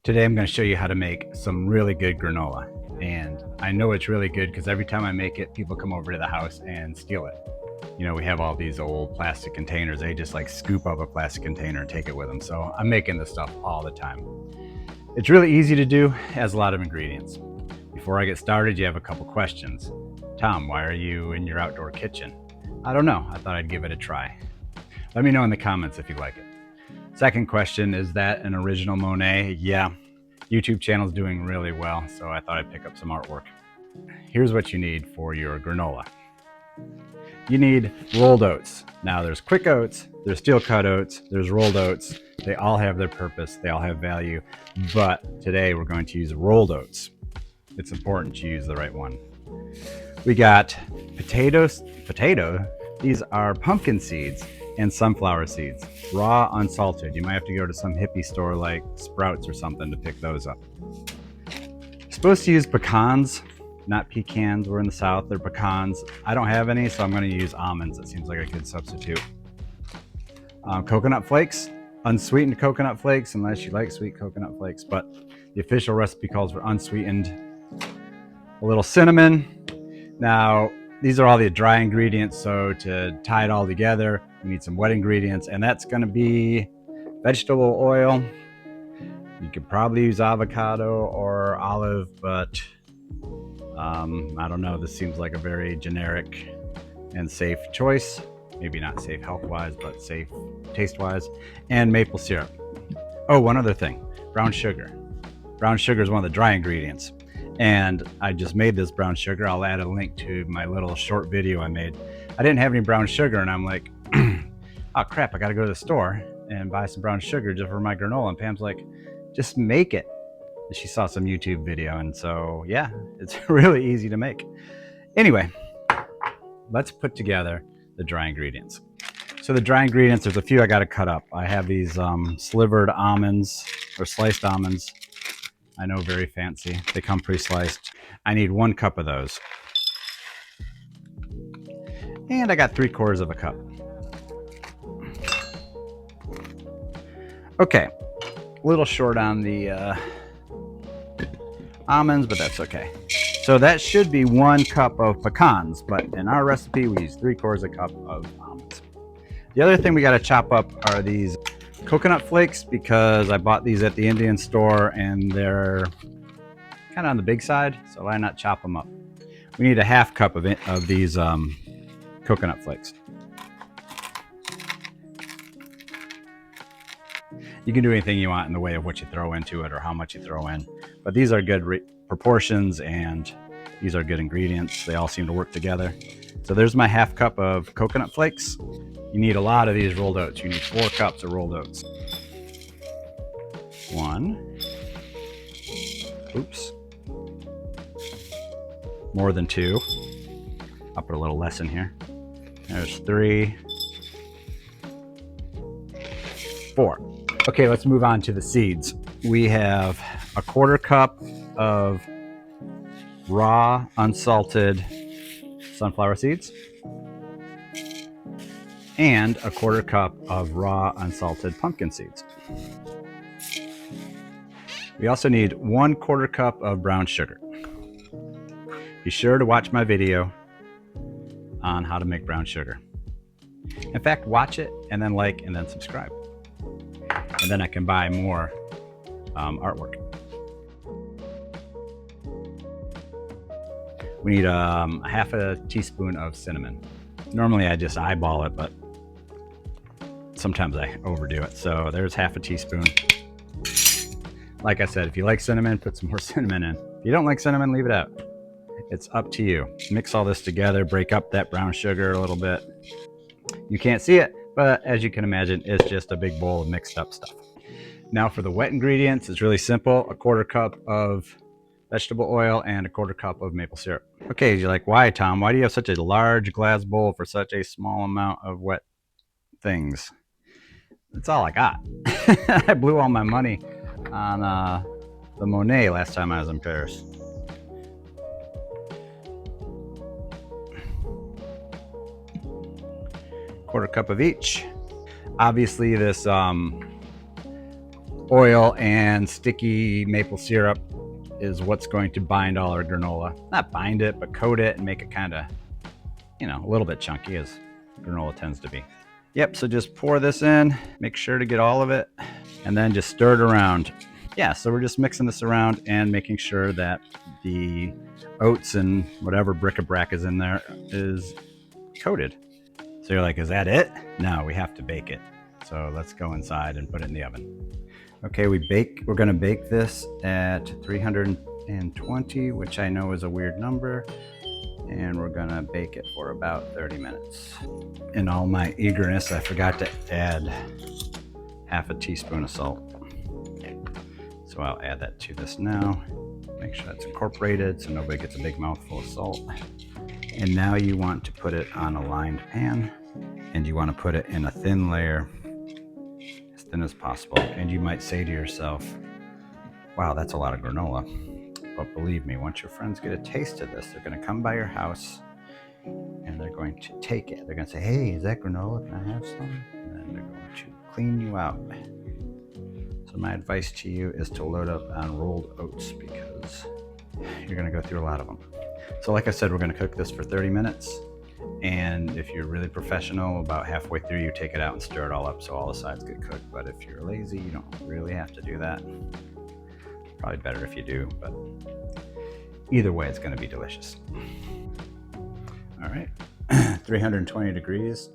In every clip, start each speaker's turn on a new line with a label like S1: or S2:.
S1: Today I'm going to show you how to make some really good granola. And I know it's really good because every time I make it, people come over to the house and steal it. You know, we have all these old plastic containers. They just like scoop up a plastic container and take it with them. So I'm making this stuff all the time. It's really easy to do, has a lot of ingredients. Before I get started, you have a couple questions. Tom, why are you in your outdoor kitchen? I don't know. I thought I'd give it a try. Let me know in the comments if you like it. Second question, is that an original Monet? Yeah, YouTube channel's doing really well, so I thought I'd pick up some artwork. Here's what you need for your granola. You need rolled oats. Now there's quick oats, there's steel cut oats, there's rolled oats. They all have their purpose, they all have value, but today we're going to use rolled oats. It's important to use the right one. We got potatoes. These are pumpkin seeds and sunflower seeds, raw, unsalted. You might have to go to some hippie store like Sprouts or something to pick those up. You're supposed to use pecans, not pecans. We're in the South, they're pecans. I don't have any, so I'm going to use almonds. It seems like a good substitute. Coconut flakes, unsweetened coconut flakes, unless you like sweet coconut flakes, but the official recipe calls for unsweetened. A little cinnamon. Now, these are all the dry ingredients, so to tie it all together, you need some wet ingredients, and that's going to be vegetable oil. You could probably use avocado or olive, but I don't know. This seems like a very generic and safe choice. Maybe not safe health-wise, but safe taste-wise. And maple syrup. Oh, one other thing, brown sugar. Brown sugar is one of the dry ingredients. And I just made this brown sugar. I'll add a link to my little short video I made. I didn't have any brown sugar, and I'm like, oh crap, I gotta go to the store and buy some brown sugar just for my granola. And Pam's like, just make it. And she saw some YouTube video, and so yeah, it's really easy to make. Anyway, let's put together the dry ingredients. So the dry ingredients, there's a few I gotta cut up. I have these slivered almonds, or sliced almonds. I know, very fancy. They come pre-sliced. I need 1 cup of those. And I got 3/4 of a cup. Okay, a little short on the almonds, but that's okay. So that should be 1 cup of pecans, but in our recipe, we use 3/4 a cup of almonds. The other thing we gotta chop up are these coconut flakes, because I bought these at the Indian store and they're kind of on the big side, so why not chop them up? We need a 1/2 cup of these coconut flakes. You can do anything you want in the way of what you throw into it or how much you throw in, but these are good proportions and these are good ingredients. They all seem to work together. So there's my 1/2 cup of coconut flakes. You need a lot of these rolled oats. You need 4 cups of rolled oats. 1. Oops. More than 2. I'll put a little less in here. There's 3. 4. Okay, let's move on to the seeds. We have a 1/4 cup of raw, unsalted sunflower seeds, and a 1/4 cup of raw, unsalted pumpkin seeds. We also need 1/4 cup of brown sugar. Be sure to watch my video on how to make brown sugar. In fact, watch it and then like and then subscribe. And then I can buy more artwork. We need a 1/2 teaspoon of cinnamon. Normally I just eyeball it, but sometimes I overdo it. So there's 1/2 teaspoon. Like I said, if you like cinnamon, put some more cinnamon in. If you don't like cinnamon, leave it out. It's up to you. Mix all this together, break up that brown sugar a little bit. You can't see it, but as you can imagine, it's just a big bowl of mixed up stuff. Now for the wet ingredients, it's really simple. A 1/4 cup of vegetable oil and a 1/4 cup of maple syrup. Okay, you're like, why, Tom? Why do you have such a large glass bowl for such a small amount of wet things? That's all I got. I blew all my money on the Monet last time I was in Paris. Quarter cup of each. Obviously this oil and sticky maple syrup is what's going to bind all our granola. Not bind it, but coat it and make it kind of, a little bit chunky, as granola tends to be. Yep, so just pour this in, make sure to get all of it, and then just stir it around. Yeah, so we're just mixing this around and making sure that the oats and whatever bric-a-brac is in there is coated. So you're like, is that it? No, we have to bake it. So let's go inside and put it in the oven. Okay, we're gonna bake this at 320, which I know is a weird number. And we're gonna bake it for about 30 minutes. In all my eagerness, I forgot to add half a teaspoon of salt. So I'll add that to this now. Make sure that's incorporated so nobody gets a big mouthful of salt. And now you want to put it on a lined pan, and you want to put it in a thin layer, as thin as possible. And you might say to yourself, wow, that's a lot of granola. But believe me, once your friends get a taste of this, they're going to come by your house and they're going to take it. They're going to say, hey, is that granola? Can I have some? And then they're going to clean you out. So my advice to you is to load up on rolled oats, because you're going to go through a lot of them. So like I said, we're going to cook this for 30 minutes. And if you're really professional, about halfway through, you take it out and stir it all up so all the sides get cooked. But if you're lazy, you don't really have to do that. Probably better if you do, but either way, it's going to be delicious. All right, 320 degrees.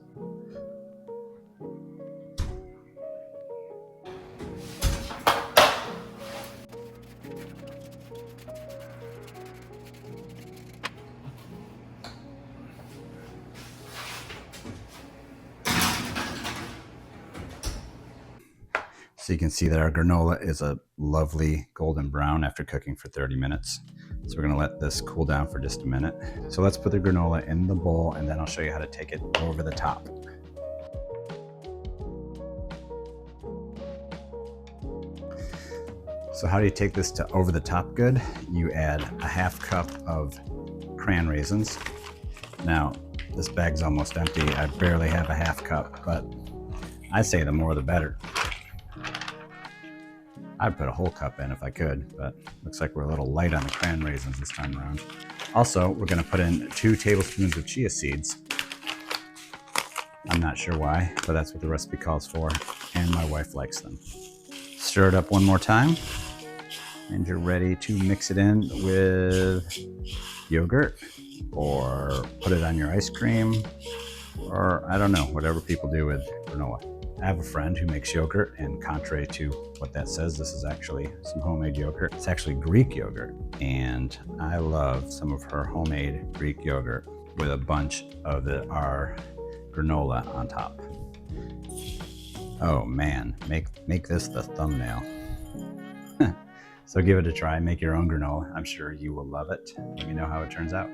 S1: So you can see that our granola is a lovely golden brown after cooking for 30 minutes. So we're gonna let this cool down for just a minute. So let's put the granola in the bowl, and then I'll show you how to take it over the top. So how do you take this to over the top good? You add a half cup of cran raisins. Now, this bag's almost empty. I barely have a half cup, but I say the more the better. I'd put a whole cup in if I could, but looks like we're a little light on the cran raisins this time around. Also, we're gonna put in 2 tablespoons of chia seeds. I'm not sure why, but that's what the recipe calls for, and my wife likes them. Stir it up one more time, and you're ready to mix it in with yogurt, or put it on your ice cream, or I don't know, whatever people do with granola. I have a friend who makes yogurt, and contrary to what that says, this is actually some homemade yogurt. It's actually Greek yogurt, and I love some of her homemade Greek yogurt with a bunch of our granola on top. Oh man, make this the thumbnail. So give it a try, make your own granola. I'm sure you will love it. Let me know how it turns out.